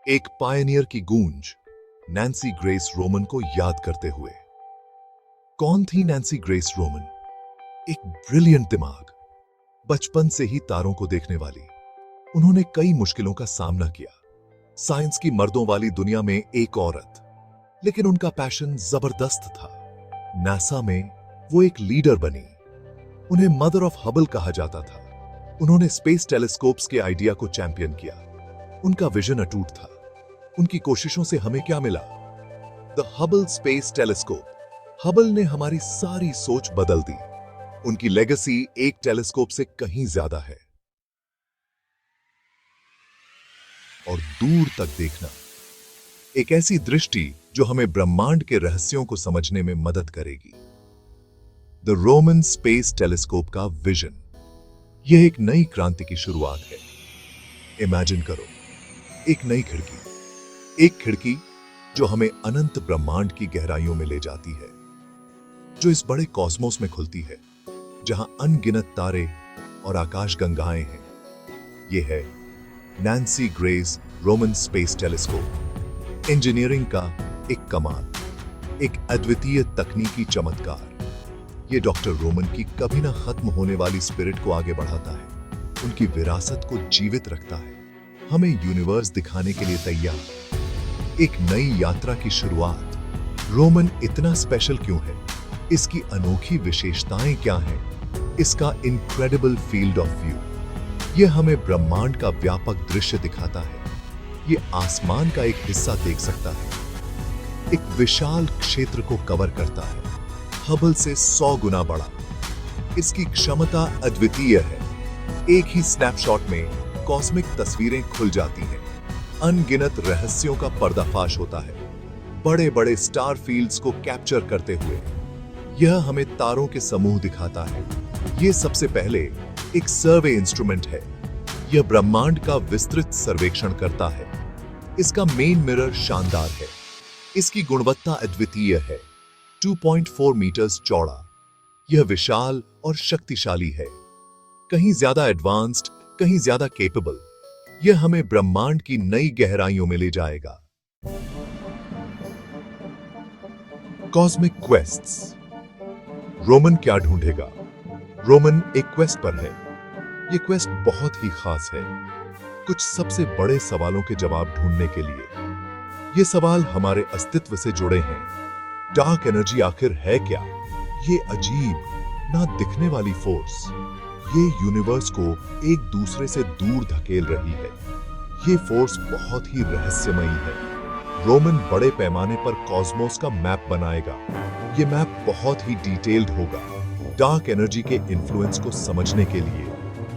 एक पायनियर की गूंज नैन्सी ग्रेस रोमन को याद करते हुए। कौन थी नैन्सी ग्रेस रोमन? एक ब्रिलियंट दिमाग, बचपन से ही तारों को देखने वाली। उन्होंने कई मुश्किलों का सामना किया, साइंस की मर्दों वाली दुनिया में एक औरत, लेकिन उनका पैशन जबरदस्त था। नासा में वो एक लीडर बनी। उन्हें मदर ऑफ हबल कहा जाता था। उन्होंने स्पेस टेलीस्कोप्स के आइडिया को चैंपियन किया। उनका विजन अटूट था। उनकी कोशिशों से हमें क्या मिला? The Hubble space telescope. Hubble ने हमारी सारी सोच बदल दी। उनकी लेगेसी एक टेलीस्कोप से कहीं ज्यादा है। और दूर तक देखना, एक ऐसी दृष्टि जो हमें ब्रह्मांड के रहस्यों को समझने में मदद करेगी। द रोमन स्पेस टेलीस्कोप का विजन, यह एक नई क्रांति की शुरुआत है। इमेजिन करो, एक नई खिड़की, एक खिड़की जो हमें अनंत ब्रह्मांड की गहराइयों में ले जाती है, जो इस बड़े कॉस्मोस में खुलती है, जहां अनगिनत तारे और आकाश गंगाएं हैं। यह है Nancy grace Roman space telescope. Engineering का एक कमाल, एक अद्वितीय तकनीकी चमत्कार। यह डॉक्टर रोमन की कभी ना खत्म होने वाली स्पिरिट को आगे बढ़ाता है, उनकी विरासत को जीवित रखता है, हमें यूनिवर्स दिखाने के लिए तैयार। एक नई यात्रा की शुरुआत। रोमन इतना स्पेशल क्यों है? इसकी अनोखी विशेषताएं क्या हैं? इसका इनक्रेडिबल फील्ड ऑफ व्यू, यह हमें ब्रह्मांड का व्यापक दृश्य दिखाता है। यह आसमान का एक हिस्सा देख सकता है, एक विशाल क्षेत्र को कवर करता है, हबल से 100 गुना बड़ा। इसकी क्षमता अद्वितीय है। एक ही स्नैपशॉट में कॉस्मिक तस्वीरें खुल जाती हैं। अनगिनत रहस्यों का पर्दाफाश होता है, बड़े बड़े स्टार फील्ड्स को कैप्चर करते हुए। यह हमें तारों के समूह दिखाता है। यह सबसे पहले एक सर्वे इंस्ट्रूमेंट है। यह ब्रह्मांड का विस्तृत सर्वेक्षण करता है। इसका मेन मिरर शानदार है। इसकी गुणवत्ता अद्वितीय है। 2.4 मीटर्स चौड़ा। यह विशाल और शक्तिशाली है, कहीं ज्यादा एडवांस्ड, कहीं ज्यादा केपेबल। यह हमें ब्रह्मांड की नई गहराइयों में ले जाएगा। कॉस्मिक क्वेस्ट्स। रोमन क्या ढूंढेगा? रोमन एक क्वेस्ट पर है। यह क्वेस्ट बहुत ही खास है, कुछ सबसे बड़े सवालों के जवाब ढूंढने के लिए। ये सवाल हमारे अस्तित्व से जुड़े हैं। डार्क एनर्जी आखिर है क्या? ये अजीब, ना दिखने वाली फोर्स, ये यूनिवर्स को एक दूसरे से दूर धकेल रही है। ये फोर्स बहुत ही रहस्यमयी है। रोमन बड़े पैमाने पर कॉस्मोस का मैप बनाएगा। ये मैप बहुत ही डिटेल्ड होगा। डार्क एनर्जी के इन्फ्लुएंस को समझने के लिए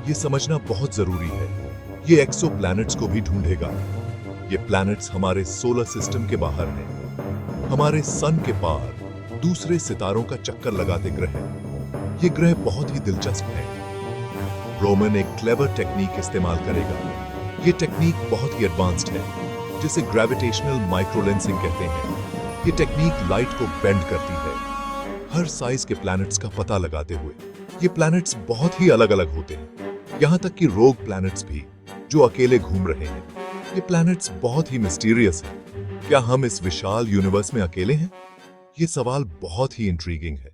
ये समझना बहुत जरूरी है। ये एक्सोप्लैनेट्स को भी ढूंढेगा। ये प्लैनेट्स हमारे सोलर सिस्टम के बाहर हैं, हमारे सन के पार दूसरे सितारों का चक्कर लगाते ग्रह। ये ग्रह बहुत ही दिलचस्प है। रोमन एक क्लेवर टेक्निक इस्तेमाल करेगा। ये टेक्निक बहुत ही एडवांस्ड है, जिसे ग्रेविटेशनल माइक्रोलेंसिंग कहते हैं। ये टेक्निक लाइट को बेंड करती है, हर साइज के प्लैनेट्स का पता लगाते हुए। ये प्लैनेट्स बहुत ही अलग अलग होते हैं, यहां तक कि रोग प्लैनेट्स भी, जो अकेले घूम रहे हैं। ये प्लैनेट्स बहुत ही मिस्टीरियस हैं। क्या हम इस विशाल यूनिवर्स में अकेले हैं? ये सवाल बहुत ही इंट्रीगिंग है।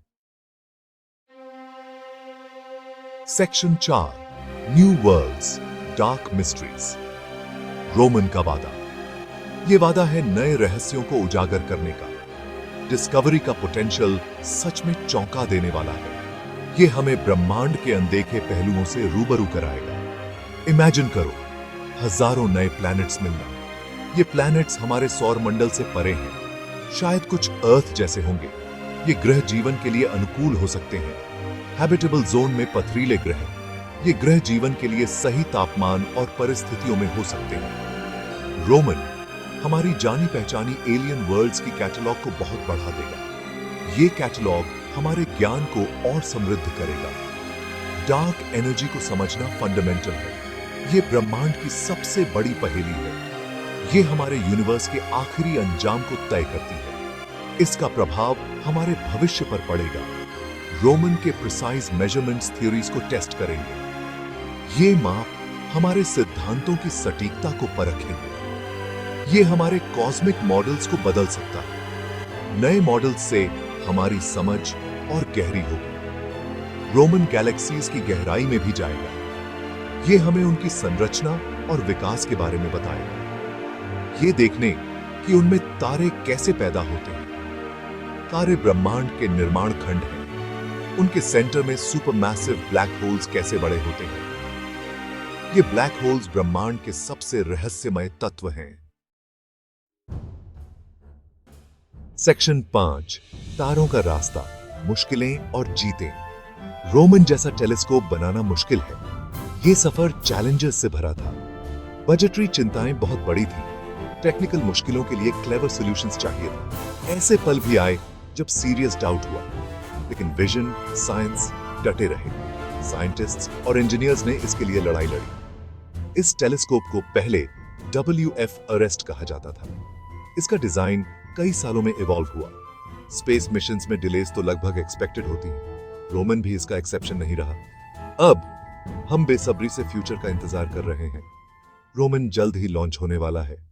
Section 4, new worlds, dark mysteries. Roman का वादा। ये वादा है नए रहस्यों को उजागर करने का। डिस्कवरी का पोटेंशियल सच में चौंका देने वाला है। ये हमें ब्रह्मांड के अनदेखे पहलुओं से रूबरू कराएगा। इमेजिन करो, हजारों नए प्लैनेट्स मिलना। ये प्लैनेट्स हमारे सौर मंडल से परे हैं, शायद कुछ अर्थ जैसे होंगे। ये ग्रह जीवन के लिए अनुकूल हो सकते हैं, हैबिटेबल जोन में पथरीले ग्रह। ये ग्रह जीवन के लिए सही तापमान और परिस्थितियों में हो सकते हैं। रोमन हमारी जानी पहचानी एलियन वर्ल्ड्स की कैटलॉग को बहुत बढ़ा देगा। ये कैटलॉग हमारे ज्ञान को और समृद्ध करेगा। डार्क एनर्जी को समझना फंडामेंटल है। ये ब्रह्मांड की सबसे बड़ी पहेली है। ये हमारे यूनिवर्स के आखिरी अंजाम को तय करती है। इसका प्रभाव हमारे भविष्य पर पड़ेगा। रोमन के प्रिसाइज मेजरमेंट्स थ्योरीज को टेस्ट करेंगे। ये माप हमारे सिद्धांतों की सटीकता को परखेंगे। ये हमारे कॉस्मिक मॉडल्स को बदल सकता है। नए मॉडल्स से हमारी समझ और गहरी होगी। रोमन गैलेक्सीज की गहराई में भी जाएगा। ये हमें उनकी संरचना और विकास के बारे में बताएगा। ये देखने कि उनमें तारे कैसे पैदा होते हैं। तारे ब्रह्मांड के निर्माण खंड हैं। उनके सेंटर में सुपरमैसिव ब्लैक होल्स कैसे बड़े होते हैं। ये ब्लैक होल्स ब्रह्मांड के सबसे रहस्यमय तत्व हैं। सेक्शन 5, तारों का रास्ता, मुश्किलें और जीतें। रोमन जैसा टेलीस्कोप बनाना मुश्किल है। यह सफर चैलेंजेस से भरा था। बजटरी चिंताएं बहुत बड़ी थी। टेक्निकल मुश्किलों के लिए क्लेवर सॉल्यूशंस चाहिए था। ऐसे पल भी आए जब सीरियस डाउट हुआ, लेकिन विजन, साइंस डटे रहे। साइंटिस्ट्स और इंजीनियर्स ने इसके लिए लड़ाई लड़ी। इस टेलीस्कोप को पहले WF अरेस्ट कहा जाता था। इसका डिजाइन कई सालों में इवॉल्व हुआ। स्पेस मिशंस में डिलेज तो लगभग एक्सपेक्टेड होती है। रोमन भी इसका एक्सेप्शन नहीं रहा। अब हम बेसब्री से फ्यूचर का इंतजार कर रहे हैं। रोमन जल्द ही लॉन्च होने वाला है।